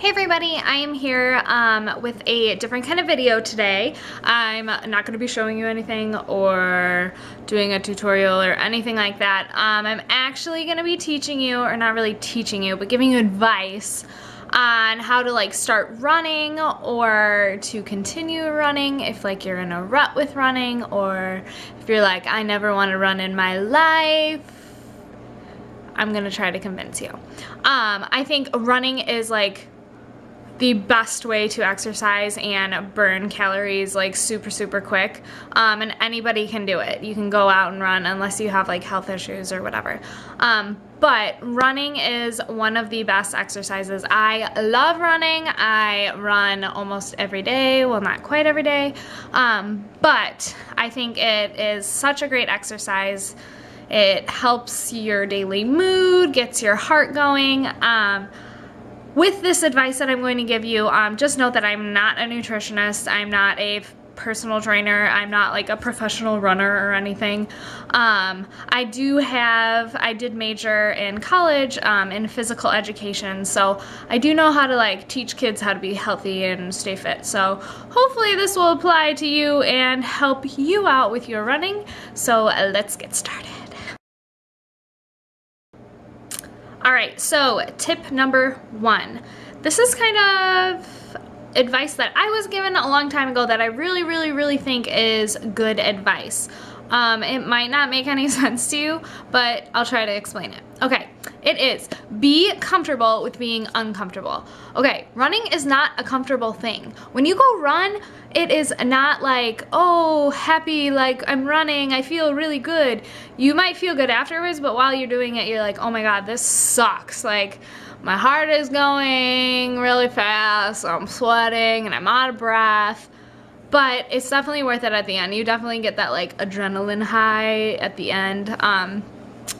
Hey everybody, I am here with a different kind of video today. I'm not going to be showing you anything or doing a tutorial or anything like that. I'm actually going to be teaching you, or not really teaching you, but giving you advice on how to like start running or to continue running if like you're in a rut with running, or if you're like, I never want to run in my life. I'm going to try to convince you. I think running is like the best way to exercise and burn calories like super quick, and anybody can do it. You can go out and run unless you have like health issues or whatever, but running is one of the best exercises. I love running. I run almost every day, well, not quite every day, but I think it is such a great exercise. It helps your daily mood, gets your heart going. With this advice that I'm going to give you, just note that I'm not a nutritionist, I'm not a personal trainer, I'm not like a professional runner or anything. I did major in college in physical education, so I do know how to like teach kids how to be healthy and stay fit. So hopefully this will apply to you and help you out with your running. So let's get started. Alright, so tip number 1. This is kind of advice that I was given a long time ago that I really think is good advice. It might not make any sense to you, but I'll try to explain it. Okay, it is be comfortable with being uncomfortable. Okay, running is not a comfortable thing. When you go run, it is not like, oh, happy, like I'm running, I feel really good. You might feel good afterwards, but while you're doing it, you're like, oh my God, this sucks. Like, my heart is going really fast, I'm sweating, and I'm out of breath. But it's definitely worth it at the end. You definitely get that like adrenaline high at the end.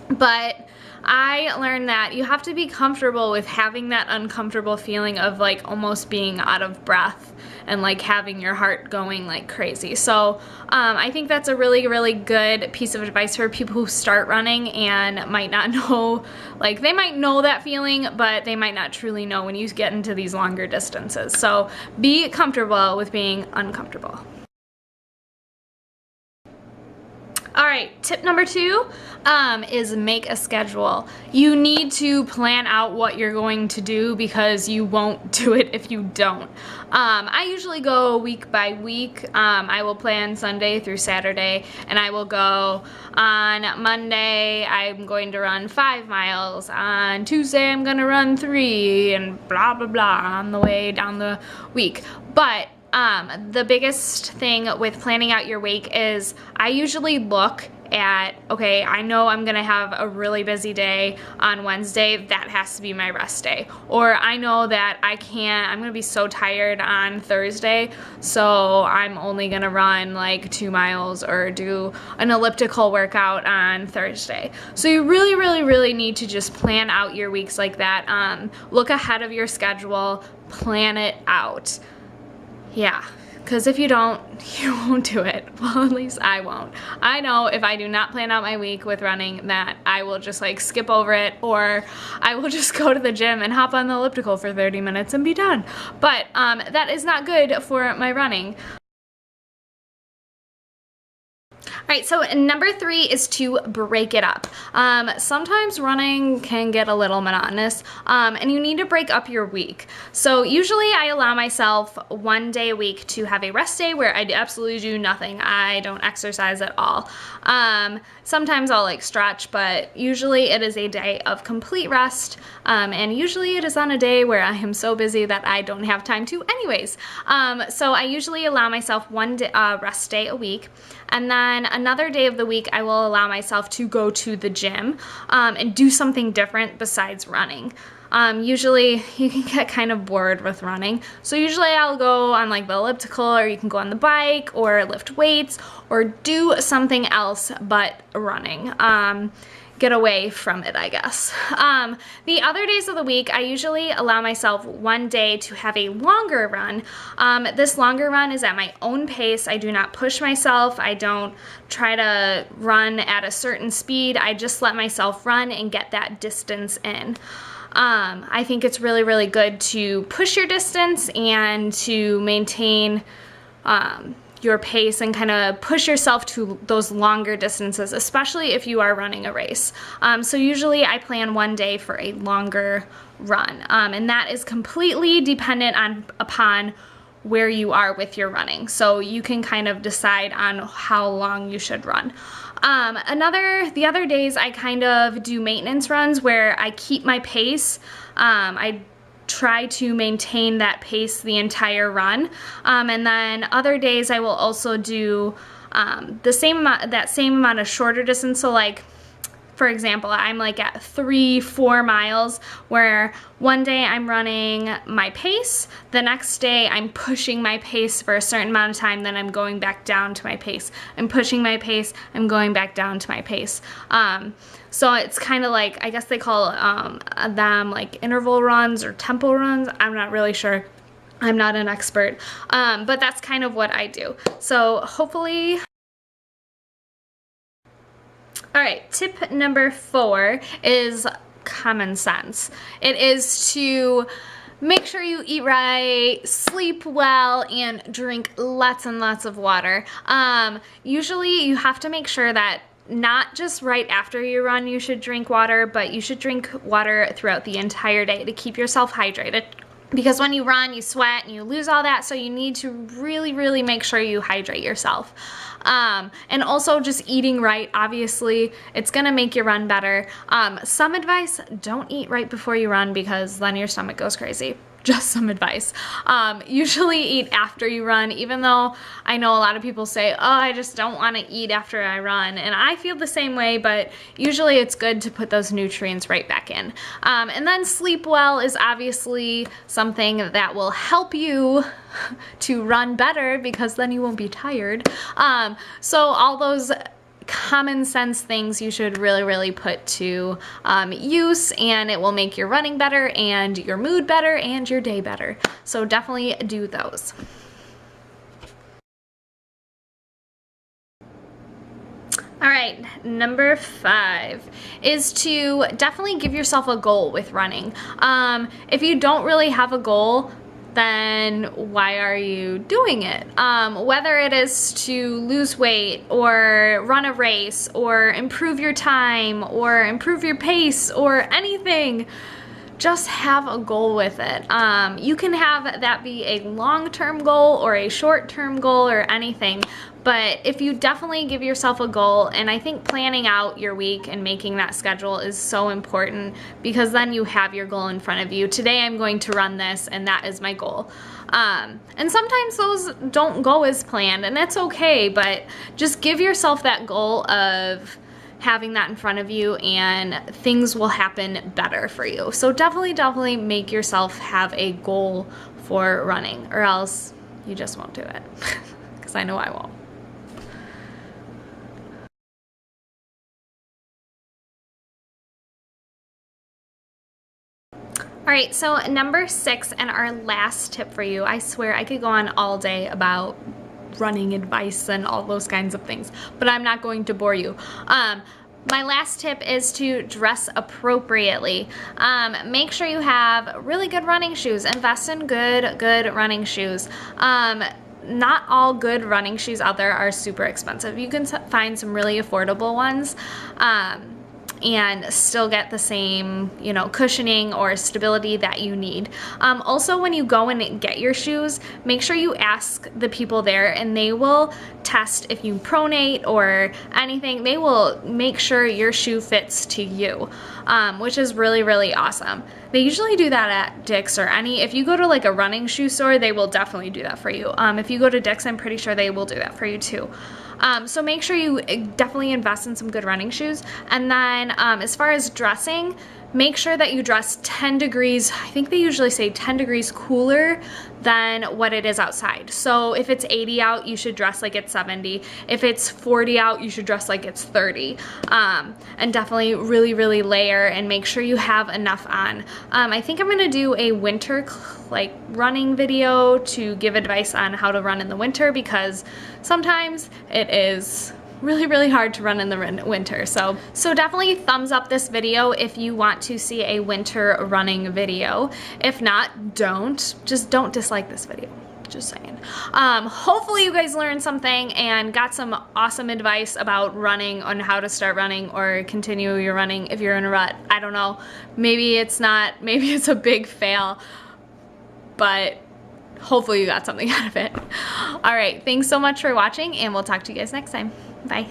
But I learned that you have to be comfortable with having that uncomfortable feeling of like almost being out of breath and like having your heart going like crazy. So I think that's a really good piece of advice for people who start running and might not know, like they might know that feeling, but they might not truly know when you get into these longer distances. So be comfortable with being uncomfortable. Alright, tip number 2 is make a schedule. You need to plan out what you're going to do because you won't do it if you don't. I usually go week by week. I will plan Sunday through Saturday, and I will go on Monday, I'm going to run 5 miles. On Tuesday, I'm going to run 3, and blah on the way down the week. But the biggest thing with planning out your week is I usually look at, okay, I know I'm gonna have a really busy day on Wednesday, that has to be my rest day. Or I know that I'm gonna be so tired on Thursday, so I'm only gonna run like 2 miles or do an elliptical workout on Thursday. So you really need to just plan out your weeks like that. Look ahead of your schedule, plan it out. Yeah, because if you don't, you won't do it. Well, at least I won't. I know if I do not plan out my week with running that I will just like skip over it, or I will just go to the gym and hop on the elliptical for 30 minutes and be done. But that is not good for my running. Alright, so number 3 is to break it up. Sometimes running can get a little monotonous, and you need to break up your week. So usually I allow myself 1 day a week to have a rest day where I absolutely do nothing. I don't exercise at all. Sometimes I'll like stretch, but usually it is a day of complete rest, and usually it is on a day where I am so busy that I don't have time to anyways. So I usually allow myself 1 day, rest day a week, and then another day of the week I will allow myself to go to the gym and do something different besides running. Usually you can get kind of bored with running, so usually I'll go on like the elliptical, or you can go on the bike or lift weights or do something else but running. Get away from it, I guess. The other days of the week, I usually allow myself 1 day to have a longer run. This longer run is at my own pace. I do not push myself. I don't try to run at a certain speed. I just let myself run and get that distance in. I think it's really, really good to push your distance and to maintain your pace and kind of push yourself to those longer distances, especially if you are running a race. So usually I plan one day for a longer run, and that is completely dependent upon where you are with your running. So you can kind of decide on how long you should run. The other days I kind of do maintenance runs where I keep my pace. I try to maintain that pace the entire run. And then other days I will also do that same amount of shorter distance. So like, for example, I'm like at 3-4 miles, where one day I'm running my pace, the next day I'm pushing my pace for a certain amount of time, then I'm going back down to my pace. I'm pushing my pace, I'm going back down to my pace. So it's kind of like, I guess they call them like interval runs or tempo runs. I'm not really sure. I'm not an expert, but that's kind of what I do. So hopefully. All right, tip number 4 is common sense. It is to make sure you eat right, sleep well, and drink lots and lots of water. Usually you have to make sure that not just right after you run you should drink water, but you should drink water throughout the entire day to keep yourself hydrated. Because when you run, you sweat and you lose all that, so you need to really, really make sure you hydrate yourself. And also just eating right, obviously, it's gonna make your run better. Some advice, don't eat right before you run because then your stomach goes crazy. Just some advice. Usually eat after you run, even though I know a lot of people say, oh, I just don't want to eat after I run. And I feel the same way, but usually it's good to put those nutrients right back in. And then sleep well is obviously something that will help you to run better because then you won't be tired. So all those common sense things you should really, really put to use, and it will make your running better and your mood better and your day better. So definitely do those. All right, number 5 is to definitely give yourself a goal with running. If you don't really have a goal, then why are you doing it? Whether it is to lose weight or run a race or improve your time or improve your pace or anything, just have a goal with it. You can have that be a long-term goal or a short-term goal or anything, but if you definitely give yourself a goal, and I think planning out your week and making that schedule is so important because then you have your goal in front of you. Today I'm going to run this and that is my goal. And sometimes those don't go as planned and that's okay, but just give yourself that goal of having that in front of you and things will happen better for you. So definitely make yourself have a goal for running, or else you just won't do it because I know I won't. All right, so number 6 and our last tip for you. I swear I could go on all day about running advice and all those kinds of things, but I'm not going to bore you. My last tip is to dress appropriately. Make sure you have really good running shoes. Invest in good running shoes. Not all good running shoes out there are super expensive. You can find some really affordable ones. And still get the same, you know, cushioning or stability that you need. Also, when you go and get your shoes, make sure you ask the people there and they will test if you pronate or anything. They will make sure your shoe fits to you, which is really, really awesome. They usually do that at Dick's or if you go to like a running shoe store, they will definitely do that for you. If you go to Dick's, I'm pretty sure they will do that for you too. So make sure you definitely invest in some good running shoes. And then as far as dressing, make sure that you dress 10 degrees, I think they usually say 10 degrees cooler than what it is outside. So if it's 80 out, you should dress like it's 70. If it's 40 out, you should dress like it's 30. And definitely really, really layer and make sure you have enough on. I think I'm gonna do a winter like running video to give advice on how to run in the winter because sometimes it is really, really hard to run in the winter. So definitely thumbs up this video if you want to see a winter running video. If not, just don't dislike this video. Just saying. Hopefully you guys learned something and got some awesome advice about running, on how to start running or continue your running if you're in a rut. I don't know. Maybe it's not, maybe it's a big fail, but hopefully you got something out of it. All right, thanks so much for watching, and we'll talk to you guys next time. Bye.